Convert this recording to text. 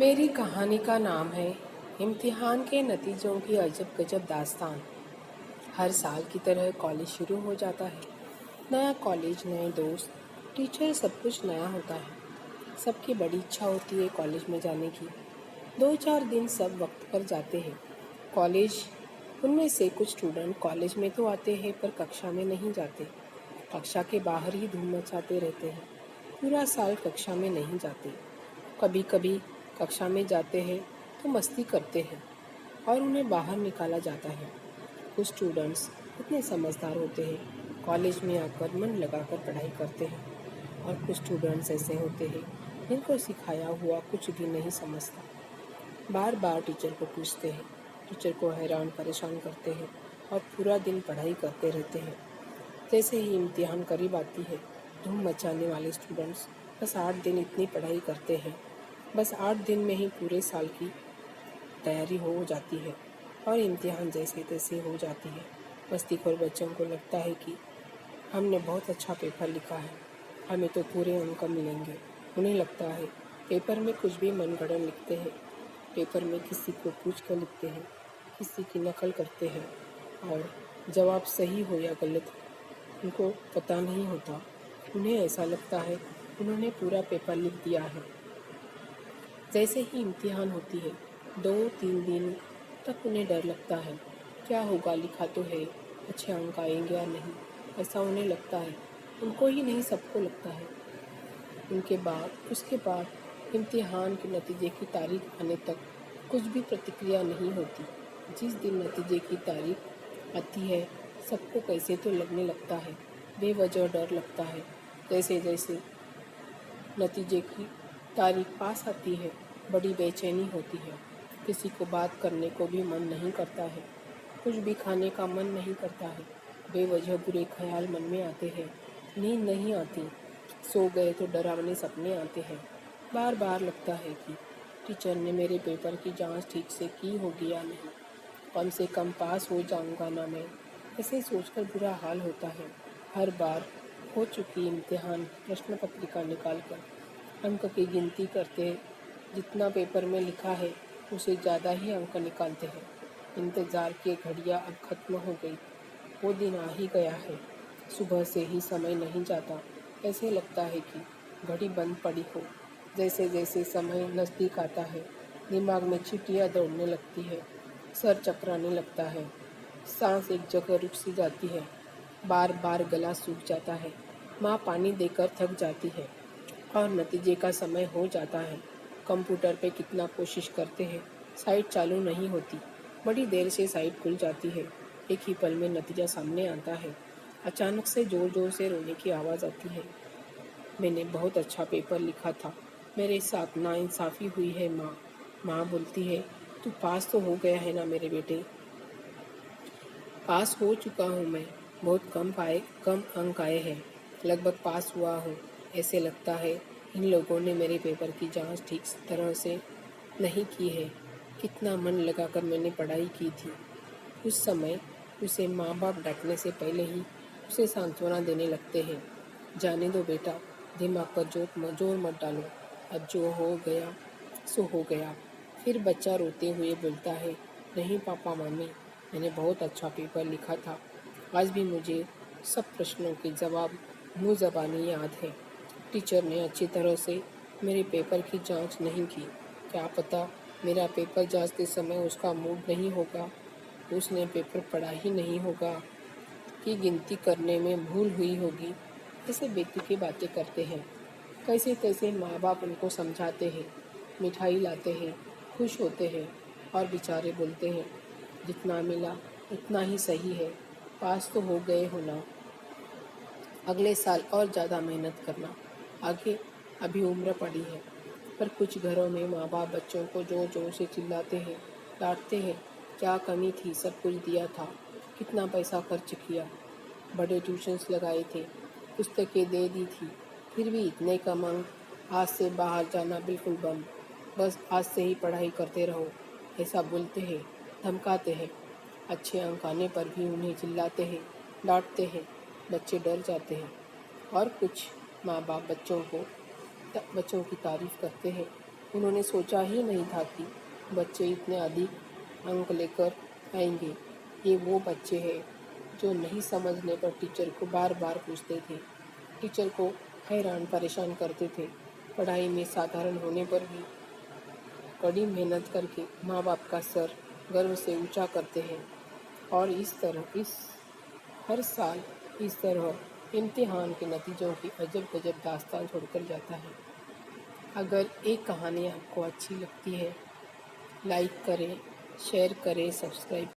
मेरी कहानी का नाम है इम्तिहान के नतीजों की अजब गजब दास्तान। हर साल की तरह कॉलेज शुरू हो जाता है। नया कॉलेज, नए दोस्त, टीचर, सब कुछ नया होता है। सबकी बड़ी इच्छा होती है कॉलेज में जाने की। 2-4 दिन सब वक्त पर जाते हैं कॉलेज। उनमें से कुछ स्टूडेंट कॉलेज में तो आते हैं पर कक्षा में नहीं जाते। कक्षा के बाहर ही धूम मचाते रहते हैं। पूरा साल कक्षा में नहीं जाते। कभी कभी कक्षा में जाते हैं तो मस्ती करते हैं और उन्हें बाहर निकाला जाता है। कुछ स्टूडेंट्स इतने समझदार होते हैं, कॉलेज में आकर मन लगाकर पढ़ाई करते हैं, और कुछ स्टूडेंट्स ऐसे होते हैं जिनको सिखाया हुआ कुछ भी नहीं समझता। बार बार टीचर को पूछते हैं, टीचर को हैरान परेशान करते हैं और पूरा दिन पढ़ाई करते रहते हैं। जैसे ही इम्तिहान करीब आती है, धूम मचाने वाले स्टूडेंट्स बस 8 दिन इतनी पढ़ाई करते हैं। बस 8 दिन में ही पूरे साल की तैयारी हो जाती है और इम्तिहान जैसे तैसे हो जाती है। मस्तीखोर बच्चों को लगता है कि हमने बहुत अच्छा पेपर लिखा है, हमें तो पूरे अंक मिलेंगे। उन्हें लगता है पेपर में कुछ भी मनगढ़ंत लिखते हैं। पेपर में किसी को पूछ कर लिखते हैं, किसी की नकल करते हैं और जवाब सही हो या गलत उनको पता नहीं होता। उन्हें ऐसा लगता है उन्होंने पूरा पेपर लिख दिया है। जैसे ही इम्तिहान होती है, 2-3 दिन तक उन्हें डर लगता है, क्या होगा, लिखा तो है, अच्छे अंक आएंगे या नहीं, ऐसा उन्हें लगता है। उनको ही नहीं, सबको लगता है। उसके बाद इम्तिहान के नतीजे की तारीख आने तक कुछ भी प्रतिक्रिया नहीं होती। जिस दिन नतीजे की तारीख आती है, सबको कैसे तो लगने लगता है, बेवजह डर लगता है। जैसे जैसे नतीजे की तारीख पास आती है, बड़ी बेचैनी होती है। किसी को बात करने को भी मन नहीं करता है, कुछ भी खाने का मन नहीं करता है। बेवजह बुरे ख्याल मन में आते हैं, नींद नहीं आती, सो गए तो डरावने सपने आते हैं। बार बार लगता है कि टीचर ने मेरे पेपर की जांच ठीक से की होगी या नहीं, कम से कम पास हो जाऊंगा ना मैं। ऐसे सोचकर बुरा हाल होता है। हर बार हो चुकी इम्तिहान प्रश्न पत्रिका निकालकर अंक की गिनती करते हैं। जितना पेपर में लिखा है उसे ज़्यादा ही अंक निकालते हैं। इंतज़ार की घड़ियाँ अब खत्म हो गई, वो दिन आ ही गया है। सुबह से ही समय नहीं जाता, ऐसे लगता है कि घड़ी बंद पड़ी हो। जैसे जैसे समय नज़दीक आता है, दिमाग में चींटियाँ दौड़ने लगती है, सर चकराने लगता है, सांस एक जगह रुक सी जाती है, बार बार गला सूख जाता है, माँ पानी देकर थक जाती है और नतीजे का समय हो जाता है। कंप्यूटर पे कितना कोशिश करते हैं, साइट चालू नहीं होती। बड़ी देर से साइट खुल जाती है, एक ही पल में नतीजा सामने आता है। अचानक से ज़ोर ज़ोर से रोने की आवाज़ आती है। मैंने बहुत अच्छा पेपर लिखा था, मेरे साथ नाइंसाफ़ी हुई है माँ। माँ बोलती है, तू पास तो हो गया है ना मेरे बेटे। पास हो चुका हूँ मैं, बहुत कम अंक आए हैं, लगभग पास हुआ हूँ। ऐसे लगता है इन लोगों ने मेरे पेपर की जांच ठीक तरह से नहीं की है। कितना मन लगाकर मैंने पढ़ाई की थी। उस समय उसे माँ बाप डांटने से पहले ही उसे सांत्वना देने लगते हैं। जाने दो बेटा, दिमाग पर जोर मत डालो, अब जो हो गया सो हो गया। फिर बच्चा रोते हुए बोलता है, नहीं पापा मम्मी, मैंने बहुत अच्छा पेपर लिखा था। आज भी मुझे सब प्रश्नों के जवाब मुँह ज़बानी याद है। टीचर ने अच्छी तरह से मेरे पेपर की जांच नहीं की। क्या पता मेरा पेपर जांचते समय उसका मूड नहीं होगा, उसने पेपर पढ़ा ही नहीं होगा, कि गिनती करने में भूल हुई होगी। ऐसे बेतुकी बातें करते हैं। कैसे कैसे माँ बाप उनको समझाते हैं, मिठाई लाते हैं, खुश होते हैं और बेचारे बोलते हैं, जितना मिला उतना ही सही है, पास तो हो गए हो ना, अगले साल और ज़्यादा मेहनत करना, आगे अभी उम्र पड़ी है। पर कुछ घरों में माँ बाप बच्चों को जोर जोर से चिल्लाते हैं, डांटते हैं। क्या कमी थी, सब कुछ दिया था, कितना पैसा खर्च किया, बड़े ट्यूशन्स लगाए थे, पुस्तकें दे दी थी, फिर भी इतने कम अंक, आज से बाहर जाना बिल्कुल बंद, बस आज से ही पढ़ाई करते रहो, ऐसा बोलते हैं, धमकाते हैं। अच्छे अंक आने पर भी उन्हें चिल्लाते हैं, डांटते हैं। बच्चे डर जाते हैं और कुछ माँ बाप बच्चों की तारीफ़ करते हैं। उन्होंने सोचा ही नहीं था कि बच्चे इतने अधिक अंक लेकर आएंगे। ये वो बच्चे हैं जो नहीं समझने पर टीचर को बार बार पूछते थे, टीचर को हैरान परेशान करते थे। पढ़ाई में साधारण होने पर भी कड़ी मेहनत करके माँ बाप का सर गर्व से ऊंचा करते हैं। और इस हर साल इस तरह इम्तिहान के नतीजों की अजब गजब दास्तान छोड़कर जाता है। अगर एक कहानी आपको अच्छी लगती है, लाइक करें, शेयर करें, सब्सक्राइब